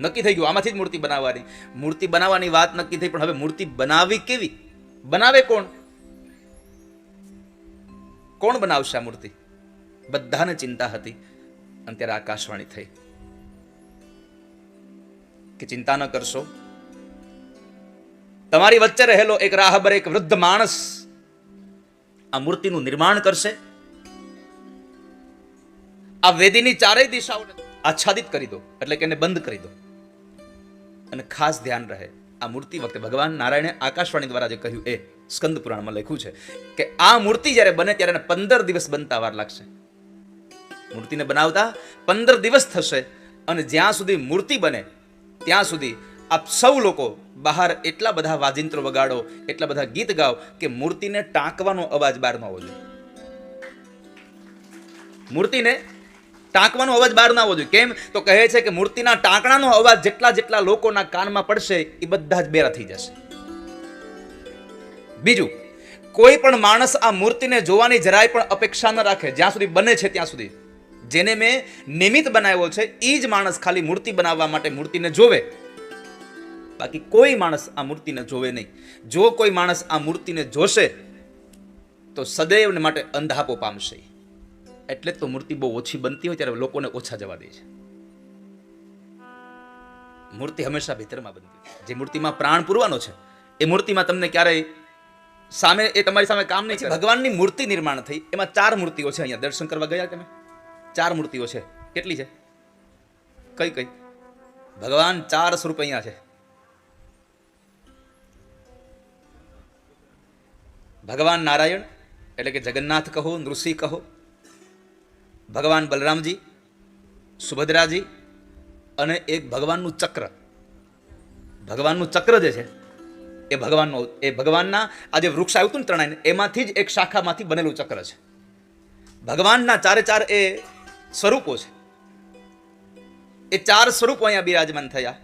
નક્કી થઈ ગયું આમાંથી જ મૂર્તિ બનાવવાની. મૂર્તિ બનાવવાની વાત નક્કી થઈ, પણ હવે મૂર્તિ બનાવવી કેવી? બનાવે કોણ? કોણ બનાવશે આ મૂર્તિ? બધાને ચિંતા હતી. અને ત્યારે આકાશવાણી થઈ કે ચિંતા ન કરશો, તમારી વચ્ચે રહેલો એક રાહબર, એક વૃદ્ધ માણસ આ મૂર્તિનું નિર્માણ કરશે. આ વેદીની ચારેય દિશાઓને આચ્છાદિત કરી દો, એટલે કે એને બંધ કરી દો. અને ખાસ ધ્યાન રહે, આ મૂર્તિ વખતે ભગવાન નારાયણે આકાશવાણી દ્વારા જે કહ્યું એ સ્કંદ પુરાણમાં લખ્યું છે કે આ મૂર્તિ જ્યારે બને ત્યારે એને 15 દિવસ બનતા વાર લાગશે. મૂર્તિને બનાવતા 15 દિવસ થશે. અને જ્યાં સુધી મૂર્તિ બને ત્યાં સુધી આપ સૌ લોકો બહાર એટલા બધા વાજિંત્રો વગાડો, એટલા બધા ગીત ગાઓ કે મૂર્તિને ટાંકવાનો અવાજ બહાર ન આવવો જોઈએ. મૂર્તિને ટાંકવાનો અવાજ બહાર ના આવવો જોઈએ. કેમ? તો કહે છે કે મૂર્તિના ટાંકણાનો અવાજ જેટલા લોકોના કાનમાં પડશે એ બધા જ બેરા થઈ જશે. બીજું, કોઈ પણ માણસ આ મૂર્તિને જોવાની જરાય પણ અપેક્ષા ન રાખે જ્યાં સુધી બને છે ત્યાં સુધી. જેને મેં નિમિત્ત બનાવ્યો છે એ જ માણસ ખાલી મૂર્તિ બનાવવા માટે મૂર્તિને જોવે, બાકી કોઈ માણસ આ મૂર્તિને જોવે નહીં. જો કોઈ માણસ આ મૂર્તિને જોશે તો સદૈવને માટે અંધાપો પામશે. એટલે તો મૂર્તિ બહુ ઓછી બનતી હોય ત્યારે લોકોને ઓછા જવા દે છે. મૂર્તિ હંમેશા ભીતરમાં બનતી. જે મૂર્તિમાં પ્રાણ પૂરવાનો છે એ મૂર્તિમાં તમને ક્યારેય સામે, એ તમારી સામે કામ નહીં. ભગવાનની મૂર્તિ નિર્માણ થઈ, એમાં 4 મૂર્તિઓ છે. અહીંયા દર્શન કરવા ગયા તમે? 4 મૂર્તિઓ છે. કેટલી છે? કઈ કઈ? ભગવાન 4 સ્વરૂપ અહીંયા છે. ભગવાન નારાયણ એટલે કે જગન્નાથ કહો, નૃસિંહ કહો, ભગવાન બલરામજી, સુભદ્રાજી, અને એક ભગવાનનું ચક્ર. ભગવાનનું ચક્ર જે છે એ ભગવાનના આ જે વૃક્ષ આવ્યું હતું ને ત્રણેય, એમાંથી જ એક શાખામાંથી બનેલું ચક્ર છે. ભગવાનના 4 એ સ્વરૂપો છે. એ 4 સ્વરૂપો અહીંયા બિરાજમાન થયા.